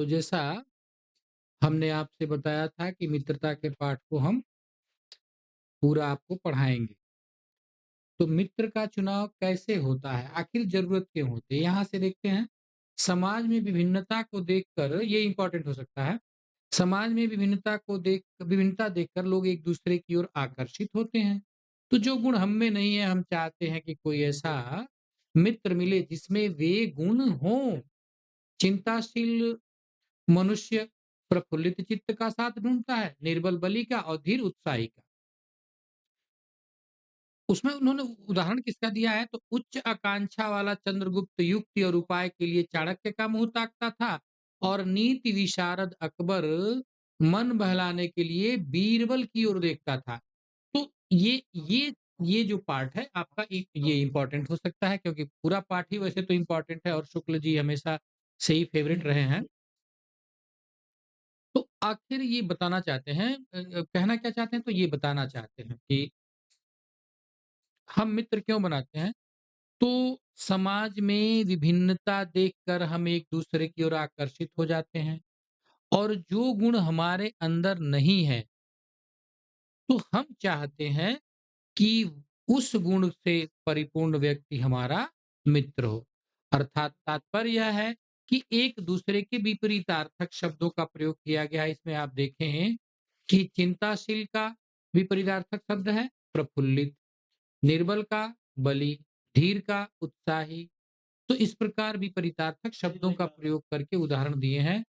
तो जैसा हमने आपसे बताया था कि मित्रता के पाठ को हम पूरा आपको पढ़ाएँगे। तो मित्र का चुनाव कैसे होता है? आखिर ज़रूरत क्यों होती है? यहाँ से देखते हैं, समाज में विभिन्नता को देखकर ये इम्पोर्टेंट हो सकता है। समाज में विभिन्नता देखकर लोग एक-दूसरे की ओर आकर्षित होते हैं। तो जो गुण हम में नहीं है, हम चाहते हैं कि कोई ऐसा मित्र मिले जिसमें वे गुण हों। चिंताशील मनुष्य प्रफुल्लित चित्त का साथ ढूँढता है, निर्बल बलि का और धीर उत्साही का। उसमें उन्होंने उदाहरण किसका दिया है तो उच्च आकांक्षा वाला चंद्रगुप्त युक्ति और उपाय के लिए चाणक्य का मुँह ताकता था और नीति विशारद अकबर मन बहलाने के लिए बीरबल की ओर देखता था। तो ये जो पार्ट है आपका ये इम्पोर्टेंट हो सकता है क्योंकि पूरा पाठ ही वैसे तो इम्पोर्टेंट है और शुक्ल जी हमेशा से ही फेवरेट रहे हैं। तो आखिर ये बताना चाहते हैं कहना क्या चाहते हैं तो ये बताना चाहते हैं कि हम मित्र क्यों बनाते हैं? तो समाज में विभिन्नता देखकर हम एक-दूसरे की ओर आकर्षित हो जाते हैं और जो गुण हमारे अंदर नहीं है, तो हम चाहते हैं कि उस गुण से परिपूर्ण व्यक्ति हमारा मित्र हो। अर्थात तात्पर्य यह है कि एक-दूसरे के विपरीतार्थक शब्दों का प्रयोग किया गया है। इसमें आप देखें कि चिंताशील का विपरीतार्थक शब्द है प्रफुल्लित, निर्बल का बलि, धीर का उत्साही। तो इस प्रकार विपरीतार्थक शब्दों का प्रयोग करके उदाहरण दिए हैं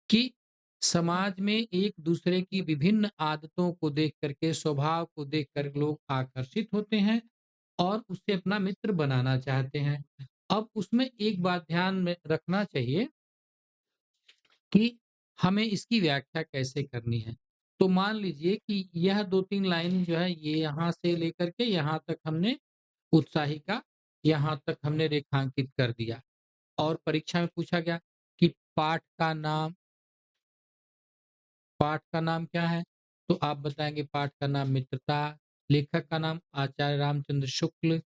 कि समाज में एक दूसरे की विभिन्न आदतों को देख करके स्वभाव को देख कर लोग आकर्षित होते हैं और उससे अपना मित्र बनाना चाहते हैं। अब उसमें एक बात ध्यान में रखना चाहिए कि हमें इसकी व्याख्या कैसे करनी है। तो मान लीजिए कि यह 2-3 लाइन जो है ये यहाँ से लेकर के यहाँ तक हमने उत्साही का यहाँ तक हमने रेखांकित कर दिया। और परीक्षा में पूछा गया कि पाठ का नाम क्या है? तो आप बताएँगे पाठ का नाम मित्रता, लेखक का नाम आचार्य रामचंद्र शुक्ल।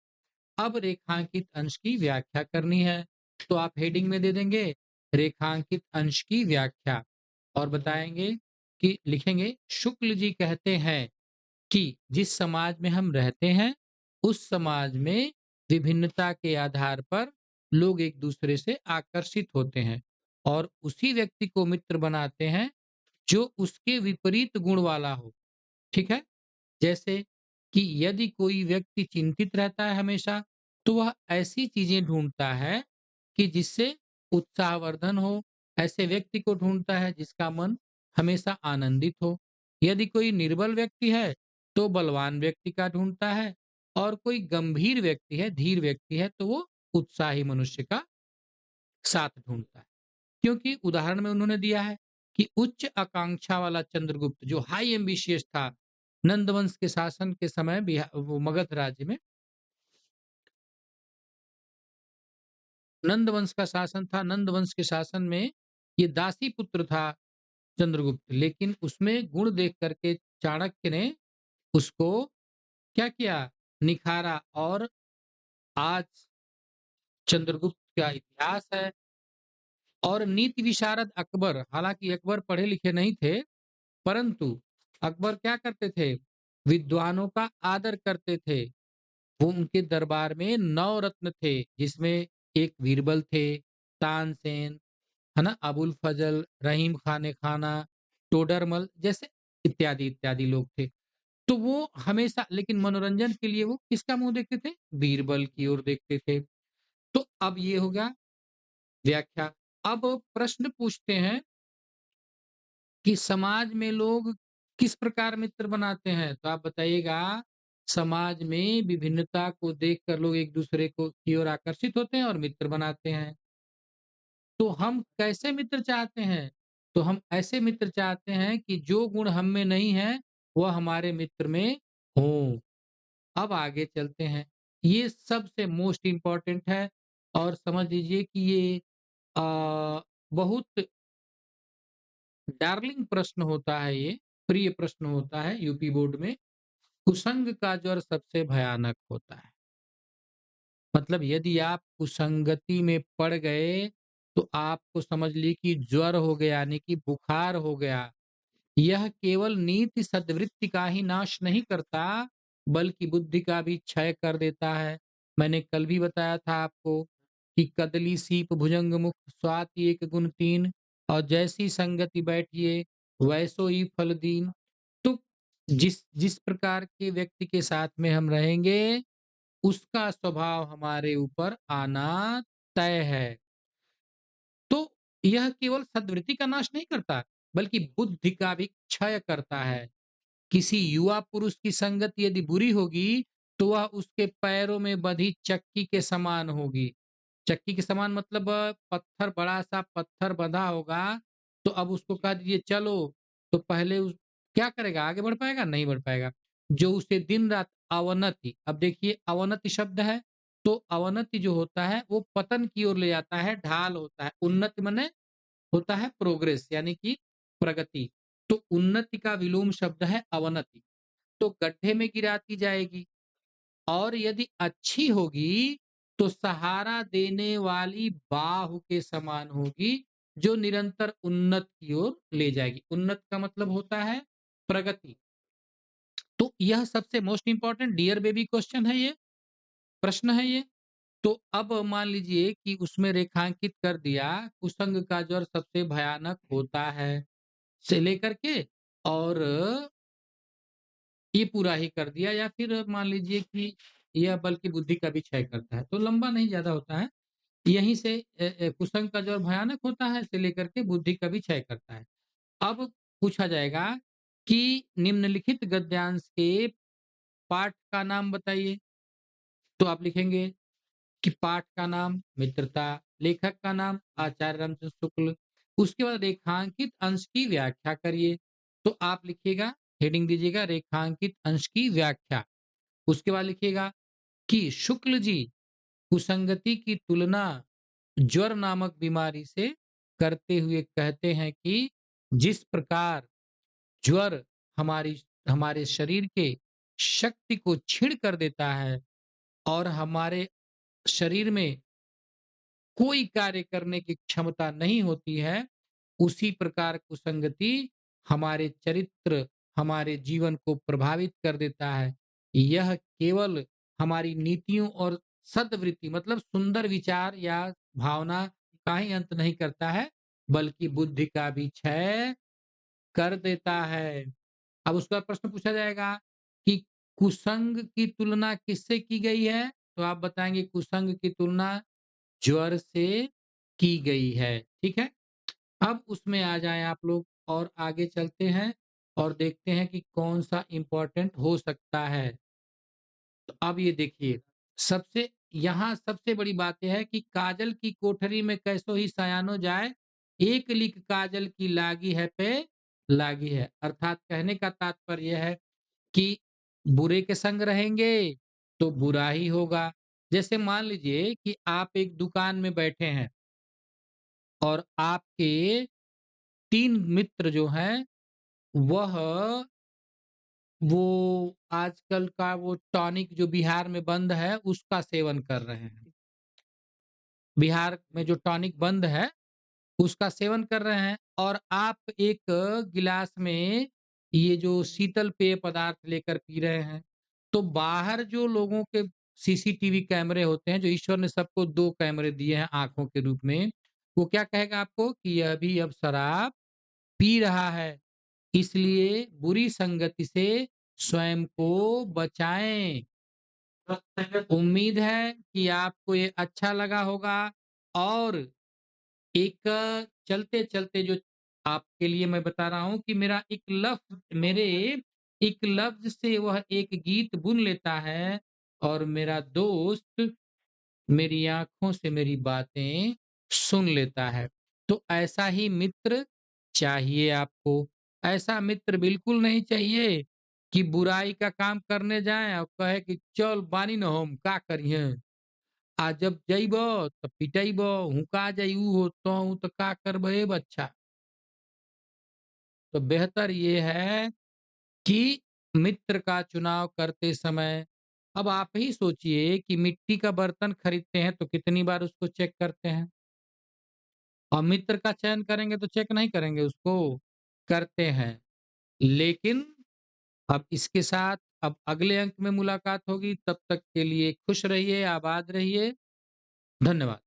अब रेखांकित अंश की व्याख्या करनी है, तो आप हेडिंग में दे देंगे रेखांकित अंश की व्याख्या और बताएँगे कि लिखेंगे शुक्ल जी कहते हैं कि जिस समाज में हम रहते हैं, उस समाज में विभिन्नता के आधार पर लोग एक-दूसरे से आकर्षित होते हैं और उसी व्यक्ति को मित्र बनाते हैं, जो उसके विपरीत गुण वाला हो, ठीक है? जैसे कि यदि कोई व्यक्ति चिंतित रहता है हमेशा, तो वह ऐसी चीज़ें ढूँढता है कि जिससे उत्साहवर्धन हो, ऐसे व्यक्ति को ढूँढता है जिसका मन हमेशा आनंदित हो। यदि कोई निर्बल व्यक्ति है, तो बलवान व्यक्ति का ढूँढता है और कोई गंभीर व्यक्ति है, धीर व्यक्ति है, तो वो उत्साही मनुष्य का साथ ढूँढता है। क्योंकि उदाहरण में उन्होंने दिया है कि उच्च आकांक्षा वाला चंद्रगुप्त जो हाई एम्बिशियस था, नंदवंश के शासन के समय वो मगध राज्य में नंदवंश का शासन था, नंदवंश के शासन में ये दासी पुत्र था चंद्रगुप्त, लेकिन उसमें गुण देख करके चाणक्य ने उसको क्या किया? निखारा और आज चंद्रगुप्त का इतिहास है। और नीति विशारद अकबर, हालाँकि अकबर पढ़े लिखे नहीं थे, परंतु अकबर क्या करते थे? विद्वानों का आदर करते थे। वो उनके दरबार में 9 रत्न थे, जिसमें एक बीरबल थे, तानसेन, है ना? अबुल फजल, रहीम खान खाना, टोडरमल जैसे इत्यादि लोग थे। तो वो हमेशा लेकिन मनोरंजन के लिए वो किसका मुँह देखते थे? बीरबल की ओर देखते थे। तो अब ये हो गया व्याख्या। अब प्रश्न पूछते हैं कि समाज में लोग किस प्रकार मित्र बनाते हैं? तो आप बताइएगा, समाज में विभिन्नता को देखकर लोग एक-दूसरे को की ओर आकर्षित होते हैं और मित्र बनाते हैं। तो हम कैसे मित्र चाहते हैं? तो हम ऐसे मित्र चाहते हैं कि जो गुण हम में नहीं है, वह हमारे मित्र में हों। अब आगे चलते हैं। ये सबसे मोस्ट इम्पोर्टेंट है और समझ लीजिए कि ये बहुत डार्लिंग प्रश्न होता है ये, प्रिय प्रश्न होता है यूपी बोर्ड में। कुसंग का ज्वर सबसे भयानक होता है। मतलब यदि आप कुसंगति में पड़ गए, तो आपको समझ ली कि ज्वर हो गया यानी कि बुखार हो गया। यह केवल नीति सद्वृत्ति का ही नाश नहीं करता, बल्कि बुद्धि का भी क्षय कर देता है। मैंने कल भी बताया था आपको कि कदली सीप भुजंग मुख स्वाति एक गुण तीन, और जैसी संगति बैठिए वैसो ही फल दीन। तो जिस जिस प्रकार के व्यक्ति के साथ में हम रहेंगे, उसका स्वभाव हमारे ऊपर आना तय है। तो यह केवल सद्वृत्ति का नाश नहीं करता, बल्कि बुद्धि का भी क्षय करता है। किसी युवा पुरुष की संगत यदि बुरी होगी, तो वह उसके पैरों में बंधी चक्की के समान होगी। चक्की के समान मतलब पत्थर, बड़ा-सा पत्थर बंधा होगा, तो अब उसको कह दीजिए चलो, तो पहले उस क्या करेगा? आगे बढ़ पाएगा? नहीं बढ़ पाएगा। जो उसे दिन-रात अवनति, अब देखिए अवनति शब्द है, तो अवनति जो होता है वो पतन की ओर ले जाता है, ढाल होता है। उन्नति माने होता है प्रोग्रेस यानी कि प्रगति। तो उन्नति का विलोम शब्द है अवनति। तो गड्ढे में गिराती जाएगी, और यदि अच्छी होगी तो सहारा देने वाली बाहु के समान होगी, जो निरंतर उन्नत की ओर ले जाएगी। उन्नत का मतलब होता है प्रगति। तो यह सबसे most important dear baby question है ये, प्रश्न है ये। तो अब मान लीजिए कि उसमें रेखांकित कर दिया, कुसंग का ज्वर सबसे भयानक होता है से लेकर के, और ये पूरा ही कर दिया, या फिर मान लीजिए कि यह बल्कि बुद्धि का भी क्षय करता है, तो लंबा नहीं ज्यादा होता है। यहीं से कुसंग का ज्वर भयानक होता है से लेकर के बुद्धि का भी क्षय करता है। अब पूछा जाएगा कि निम्नलिखित गद्यांश के पाठ का नाम बताइए। तो आप लिखेंगे कि पाठ का नाम मित्रता, लेखक का नाम आचार्य रामचंद्र शुक्ल, उसके बाद रेखांकित अंश की व्याख्या करिए। तो आप लिखिएगा, हेडिंग दीजिएगा रेखांकित अंश की व्याख्या। उसके बाद लिखिएगा कि शुक्ल जी कुसंगति की तुलना ज्वर नामक बीमारी से करते हुए कहते हैं कि जिस प्रकार ज्वर हमारी हमारे शरीर के शक्ति को छीण कर देता है, और हमारे शरीर में कोई कार्य करने की क्षमता नहीं होती है, उसी प्रकार कुसंगति हमारे चरित्र, हमारे जीवन को प्रभावित कर देता है। यह केवल हमारी नीतियों और सद्वृत्ति मतलब सुंदर विचार या भावना का ही अंत नहीं करता है, बल्कि बुद्धि का भी क्षय कर देता है। अब उसका प्रश्न पूछा जाएगा कि कुसंग की तुलना किससे की गई है? तो आप बताएंगे कुसंग की तुलना ज्वर से की गई है, ठीक है? अब उसमें आ जाएँ आप लोग और आगे चलते हैं और देखते हैं कि कौन-सा इम्पोर्टेंट हो सकता है। तो अब ये देखिए, सबसे यहाँ सबसे बड़ी बात ये है कि काजल की कोठरी में कैसो ही सयानो जाए, एक लिक काजल की लागी है पे लागी है। अर्थात कहने का तात्पर्य है कि बुरे के संग रहेंगे तो बुरा ही होगा। जैसे मान लीजिए कि आप एक दुकान में बैठे हैं, और आपके 3 मित्र जो हैं, वह वो आजकल का वो टॉनिक जो बिहार में बंद है, उसका सेवन कर रहे हैं। बिहार में जो टॉनिक बंद है, उसका सेवन कर रहे हैं, और आप एक गिलास में ये जो शीतल पेय पदार्थ लेकर पी रहे हैं। तो बाहर जो लोगों के सीसीटीवी कैमरे होते हैं, जो ईश्वर ने सबको 2 कैमरे दिए हैं आँखों के रूप में, वो क्या कहेगा आपको कि यह भी अब शराब पी रहा है। इसलिए बुरी संगति से स्वयं को बचाएँ। उम्मीद है कि आपको ये अच्छा लगा होगा, और एक चलते-चलते जो आपके लिए मैं बता रहा हूँ कि मेरे एक लफ्ज़ से वह एक गीत बुन लेता है, और मेरा दोस्त मेरी आँखों से मेरी बातें सुन लेता है। तो ऐसा ही मित्र चाहिए आपको। ऐसा मित्र बिल्कुल नहीं चाहिए कि बुराई का काम करने जाएँ और कहे कि चल बानी न हम का करिहें? आ जब जइबो त पिटइबो, हुँका जाइ उ होतौ त का करबे बच्चा? तो बेहतर ये है कि मित्र का चुनाव करते समय अब आप ही सोचिए कि मिट्टी का बर्तन खरीदते हैं तो कितनी बार उसको चेक करते हैं? और मित्र का चयन करेंगे तो चेक नहीं करेंगे उसको, करते हैं। लेकिन अब इसके साथ अब अगले अंक में मुलाकात होगी, तब तक के लिए खुश रहिए, आबाद रहिए। धन्यवाद।